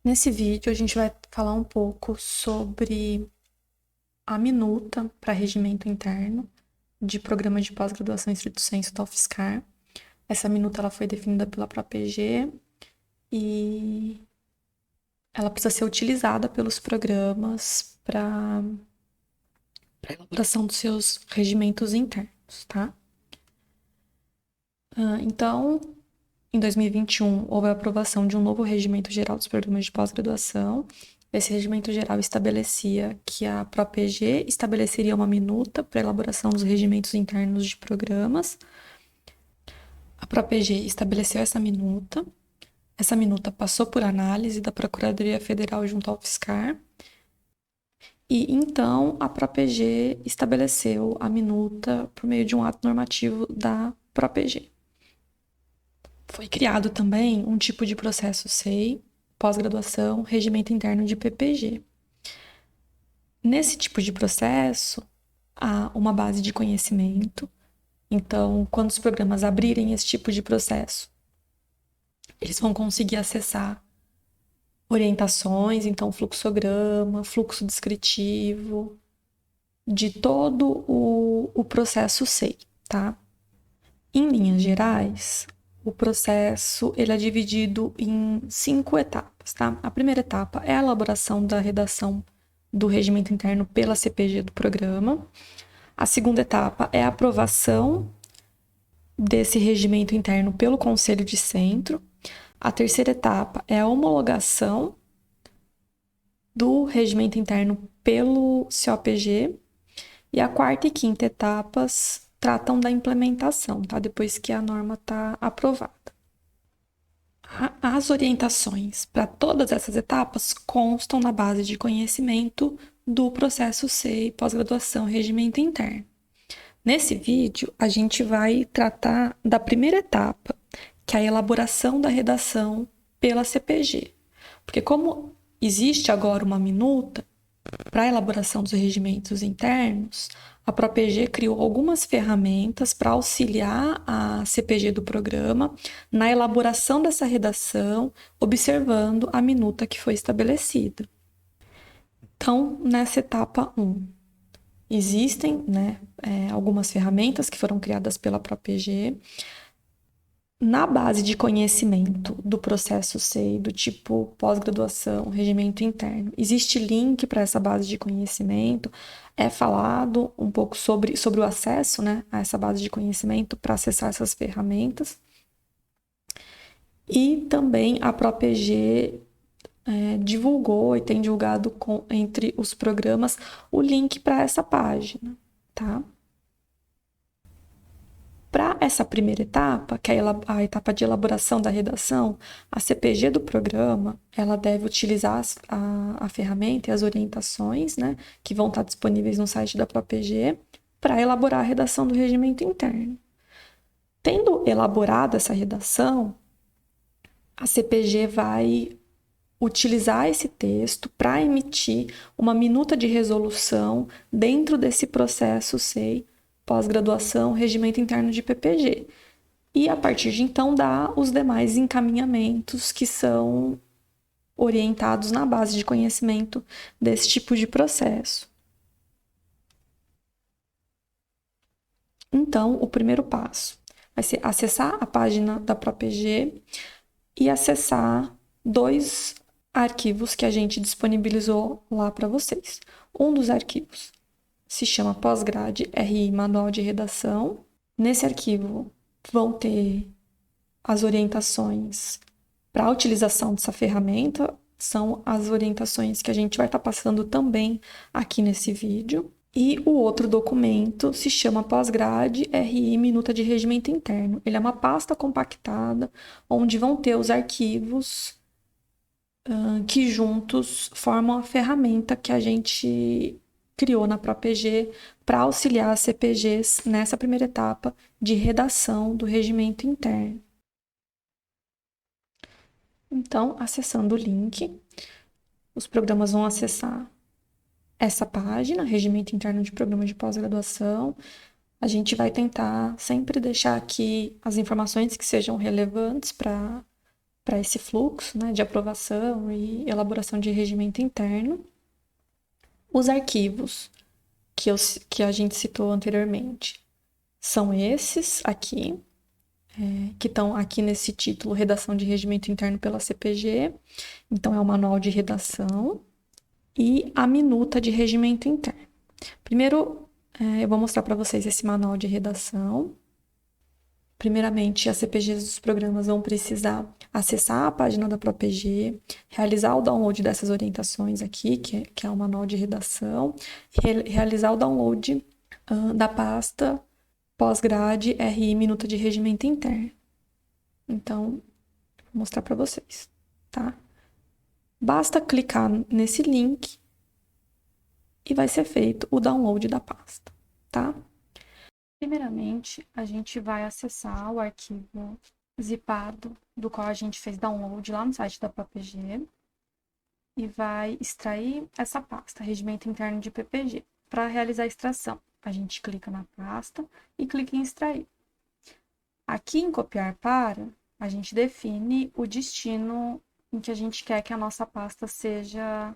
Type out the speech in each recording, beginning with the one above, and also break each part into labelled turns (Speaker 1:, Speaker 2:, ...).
Speaker 1: Nesse vídeo, a gente vai falar um pouco sobre a minuta para regimento interno de programa de pós-graduação em estrito sensu da UFSCar. Essa minuta ela foi definida pela própria PG e ela precisa ser utilizada pelos programas para a elaboração dos seus regimentos internos, tá? Então, em 2021, houve a aprovação de um novo regimento geral dos programas de pós-graduação. Esse regimento geral estabelecia que a ProPG estabeleceria uma minuta para a elaboração dos regimentos internos de programas. A ProPG estabeleceu essa minuta. Essa minuta passou por análise da Procuradoria Federal junto ao UFSCar. E então a ProPG estabeleceu a minuta por meio de um ato normativo da ProPG. Foi criado também um tipo de processo SEI, pós-graduação, regimento interno de PPG. Nesse tipo de processo, há uma base de conhecimento. Então, quando os programas abrirem esse tipo de processo, eles vão conseguir acessar orientações, então fluxograma, fluxo descritivo, de todo o processo SEI, tá? Em linhas gerais, o processo ele é dividido em 5 etapas, tá? A primeira etapa é a elaboração da redação do regimento interno pela CPG do programa. A segunda etapa é a aprovação desse regimento interno pelo Conselho de Centro. A terceira etapa é a homologação do regimento interno pelo COPG. E a quarta e quinta etapas tratam da implementação, tá? Depois que a norma está aprovada. As orientações para todas essas etapas constam na base de conhecimento do processo SEI, pós-graduação, regimento interno. Nesse vídeo, a gente vai tratar da primeira etapa, que é a elaboração da redação pela CPG. Porque como existe agora uma minuta para a elaboração dos regimentos internos, a ProPG criou algumas ferramentas para auxiliar a CPG do programa na elaboração dessa redação, observando a minuta que foi estabelecida. Então, nessa etapa 1, existem algumas ferramentas que foram criadas pela ProPG. Na base de conhecimento do processo SEI, do tipo pós-graduação, regimento interno, existe link para essa base de conhecimento, é falado um pouco sobre o acesso, a essa base de conhecimento para acessar essas ferramentas. E também a ProPG divulgou e tem divulgado entre os programas o link para essa página, tá? Para essa primeira etapa, que é a etapa de elaboração da redação, a CPG do programa, ela deve utilizar a ferramenta e as orientações, que vão estar disponíveis no site da ProPG, para elaborar a redação do regimento interno. Tendo elaborado essa redação, a CPG vai utilizar esse texto para emitir uma minuta de resolução dentro desse processo SEI, pós-graduação, regimento interno de PPG. E, a partir de então, dá os demais encaminhamentos que são orientados na base de conhecimento desse tipo de processo. Então, o primeiro passo vai ser acessar a página da ProPG e acessar 2 arquivos que a gente disponibilizou lá para vocês. Um dos arquivos se chama Pós-Grade RI Manual de Redação. Nesse arquivo vão ter as orientações para a utilização dessa ferramenta, são as orientações que a gente vai estar passando também aqui nesse vídeo. E o outro documento se chama Pós-Grade RI Minuta de Regimento Interno. Ele é uma pasta compactada, onde vão ter os arquivos que juntos formam a ferramenta que a gente criou na ProPG para auxiliar as CPGs nessa primeira etapa de redação do regimento interno. Então, acessando o link, os programas vão acessar essa página, Regimento Interno de Programa de Pós-Graduação. A gente vai tentar sempre deixar aqui as informações que sejam relevantes para para esse fluxo, né, de aprovação e elaboração de regimento interno. Os arquivos que a gente citou anteriormente são esses aqui, que estão aqui nesse título, Redação de Regimento Interno pela CPG. Então, é o manual de redação e a minuta de regimento interno. Primeiro, eu vou mostrar para vocês esse manual de redação. Primeiramente, as CPGs dos programas vão precisar acessar a página da ProPG, realizar o download dessas orientações aqui, que é o manual de redação, realizar o download da pasta pós-grade RI Minuta de Regimento Interno. Então, vou mostrar para vocês, tá? Basta clicar nesse link e vai ser feito o download da pasta, tá? Primeiramente, a gente vai acessar o arquivo zipado do qual a gente fez download lá no site da PPG e vai extrair essa pasta, Regimento Interno de PPG. Para realizar a extração, a gente clica na pasta e clica em extrair. Aqui em copiar para, a gente define o destino em que a gente quer que a nossa pasta seja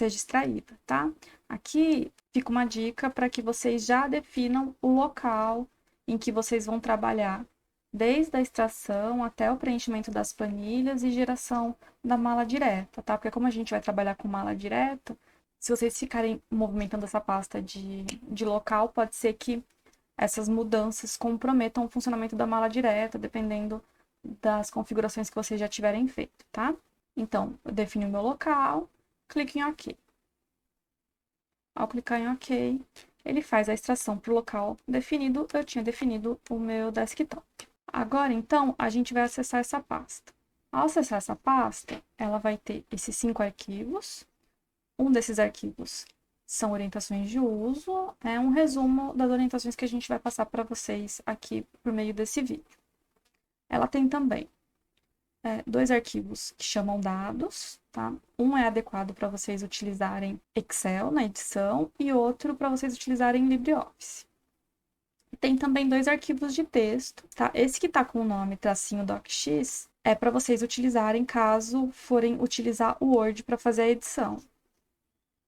Speaker 1: extraída, tá? Aqui fica uma dica para que vocês já definam o local em que vocês vão trabalhar, desde a extração até o preenchimento das planilhas e geração da mala direta, tá? Porque como a gente vai trabalhar com mala direta, se vocês ficarem movimentando essa pasta de local, pode ser que essas mudanças comprometam o funcionamento da mala direta, dependendo das configurações que vocês já tiverem feito, tá? Então, eu defino o meu local, clique em OK. Ao clicar em OK, ele faz a extração para o local definido. Eu tinha definido o meu desktop. Agora, então, a gente vai acessar essa pasta. Ao acessar essa pasta, ela vai ter esses 5 arquivos. Um desses arquivos são orientações de uso. É um resumo das orientações que a gente vai passar para vocês aqui por meio desse vídeo. Ela tem também 2 arquivos que chamam dados, tá? Um é adequado para vocês utilizarem Excel na edição e outro para vocês utilizarem LibreOffice. Tem também 2 arquivos de texto, tá? Esse que está com o nome -docx é para vocês utilizarem caso forem utilizar o Word para fazer a edição.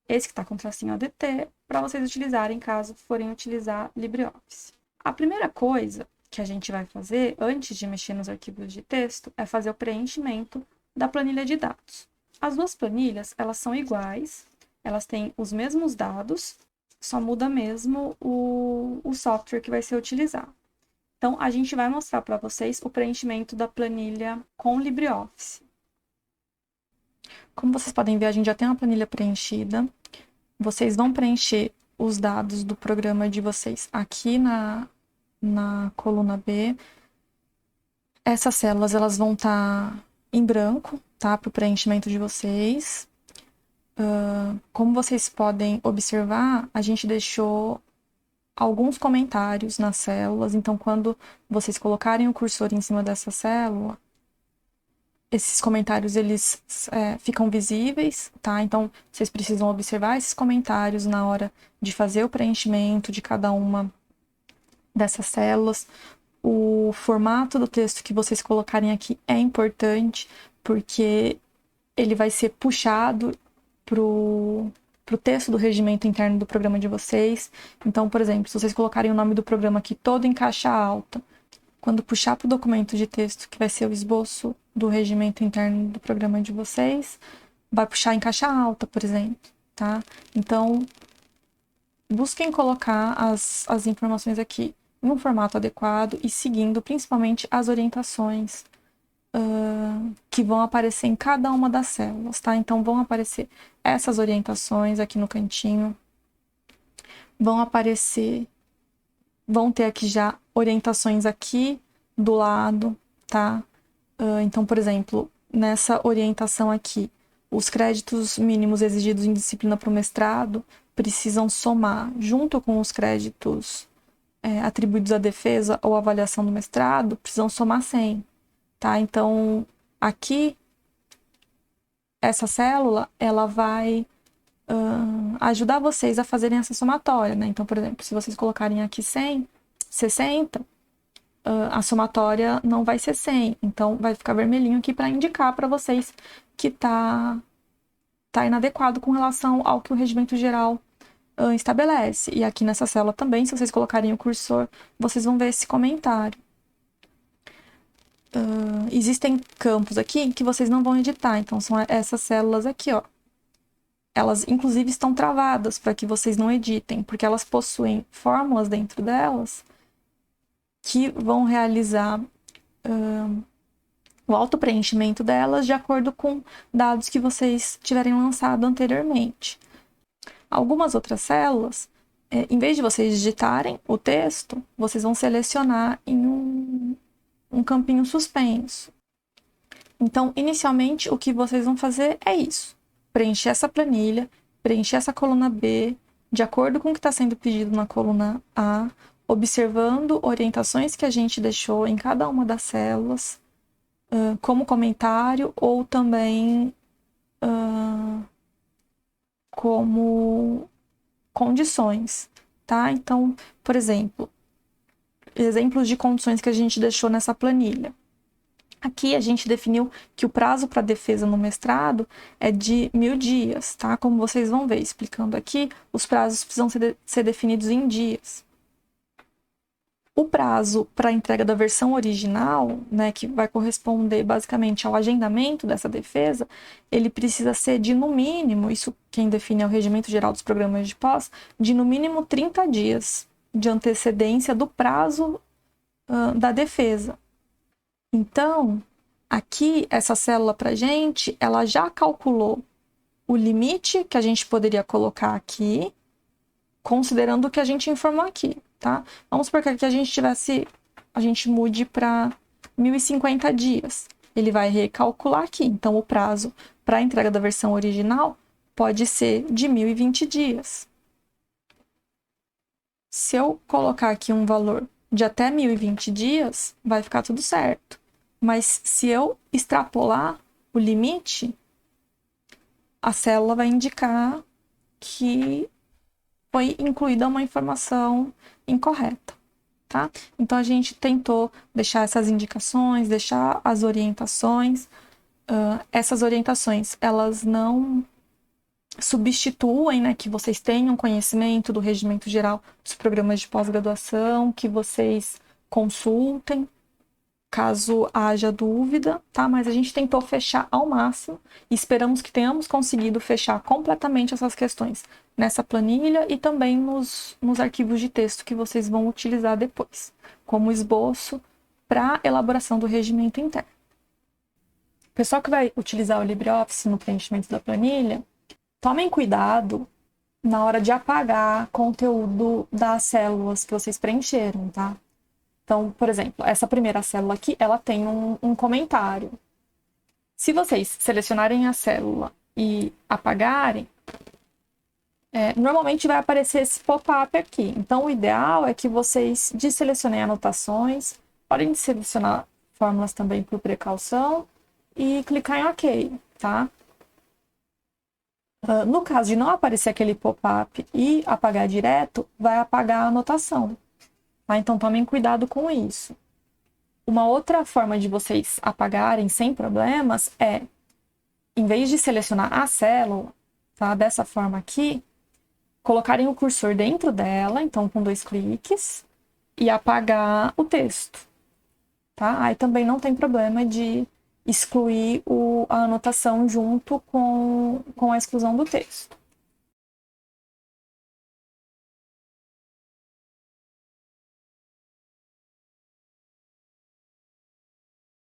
Speaker 1: Esse que está com -ADT para vocês utilizarem caso forem utilizar LibreOffice. A primeira coisa que a gente vai fazer antes de mexer nos arquivos de texto é fazer o preenchimento da planilha de dados. As duas planilhas, elas são iguais, elas têm os mesmos dados, só muda mesmo o software que vai ser utilizado. Então, a gente vai mostrar para vocês o preenchimento da planilha com LibreOffice. Como vocês podem ver, a gente já tem uma planilha preenchida. Vocês vão preencher os dados do programa de vocês aqui na coluna B. Essas células elas vão estar em branco, tá? Para o preenchimento de vocês. Como vocês podem observar, a gente deixou alguns comentários nas células. Então, quando vocês colocarem o cursor em cima dessa célula, esses comentários eles ficam visíveis, tá? Então, vocês precisam observar esses comentários na hora de fazer o preenchimento de cada uma dessas células. O formato do texto que vocês colocarem aqui é importante, porque ele vai ser puxado pro texto do regimento interno do programa de vocês. Então, por exemplo, se vocês colocarem o nome do programa aqui todo em caixa alta, quando puxar para o documento de texto, que vai ser o esboço do regimento interno do programa de vocês, vai puxar em caixa alta, por exemplo, tá? Então, busquem colocar as informações aqui em um formato adequado e seguindo principalmente as orientações que vão aparecer em cada uma das células, tá? Então, vão aparecer essas orientações aqui no cantinho, vão ter aqui já orientações aqui do lado, tá? Então, por exemplo, nessa orientação aqui, os créditos mínimos exigidos em disciplina para o mestrado precisam somar, junto com os créditos atribuídos à defesa ou avaliação do mestrado, precisam somar 100, tá? Então, aqui, essa célula, ela vai ajudar vocês a fazerem essa somatória, né? Então, por exemplo, se vocês colocarem aqui 100, 60, a somatória não vai ser 100. Então, vai ficar vermelhinho aqui para indicar para vocês que tá inadequado com relação ao que o regimento geral estabelece. E aqui nessa célula também, se vocês colocarem o cursor, vocês vão ver esse comentário. Existem campos aqui que vocês não vão editar, então são essas células aqui, ó. Elas, inclusive, estão travadas para que vocês não editem, porque elas possuem fórmulas dentro delas que vão realizar o autopreenchimento delas de acordo com dados que vocês tiverem lançado anteriormente. Algumas outras células, em vez de vocês digitarem o texto, vocês vão selecionar em um campinho suspenso. Então, inicialmente, o que vocês vão fazer é isso. Preencher essa planilha, preencher essa coluna B, de acordo com o que está sendo pedido na coluna A, observando orientações que a gente deixou em cada uma das células, como comentário ou também como condições, tá? Então, por exemplo, exemplos de condições que a gente deixou nessa planilha. Aqui a gente definiu que o prazo para defesa no mestrado é de 1000 dias, tá? Como vocês vão ver, explicando aqui, os prazos precisam ser definidos em dias. O prazo para a entrega da versão original, né, que vai corresponder basicamente ao agendamento dessa defesa, ele precisa ser de, no mínimo, isso quem define é o Regimento Geral dos Programas de Pós, de no mínimo 30 dias de antecedência do prazo da defesa. Então, aqui, essa célula para a gente, ela já calculou o limite que a gente poderia colocar aqui, considerando o que a gente informou aqui, tá? Vamos supor que a gente mude para 1050 dias. Ele vai recalcular aqui. Então, o prazo para a entrega da versão original pode ser de 1020 dias. Se eu colocar aqui um valor de até 1020 dias, vai ficar tudo certo. Mas se eu extrapolar o limite, a célula vai indicar que foi incluída uma informação incorreta, tá? Então, a gente tentou deixar essas indicações, deixar as orientações. Essas orientações, elas não substituem, né, que vocês tenham conhecimento do Regimento Geral dos Programas de Pós-Graduação, que vocês consultem, caso haja dúvida, tá? Mas a gente tentou fechar ao máximo e esperamos que tenhamos conseguido fechar completamente essas questões nessa planilha e também nos arquivos de texto que vocês vão utilizar depois, como esboço para elaboração do regimento interno. O pessoal que vai utilizar o LibreOffice no preenchimento da planilha, tomem cuidado na hora de apagar conteúdo das células que vocês preencheram, tá? Então, por exemplo, essa primeira célula aqui, ela tem um comentário. Se vocês selecionarem a célula e apagarem, normalmente vai aparecer esse pop-up aqui. Então, o ideal é que vocês desselecionem anotações, podem selecionar fórmulas também por precaução e clicar em OK, tá? No caso de não aparecer aquele pop-up e apagar direto, vai apagar a anotação. Tá? Então, tomem cuidado com isso. Uma outra forma de vocês apagarem sem problemas é, em vez de selecionar a célula, tá? Dessa forma aqui, colocarem o cursor dentro dela, então com 2 cliques, e apagar o texto. Tá? Aí também não tem problema de excluir a anotação junto com a exclusão do texto.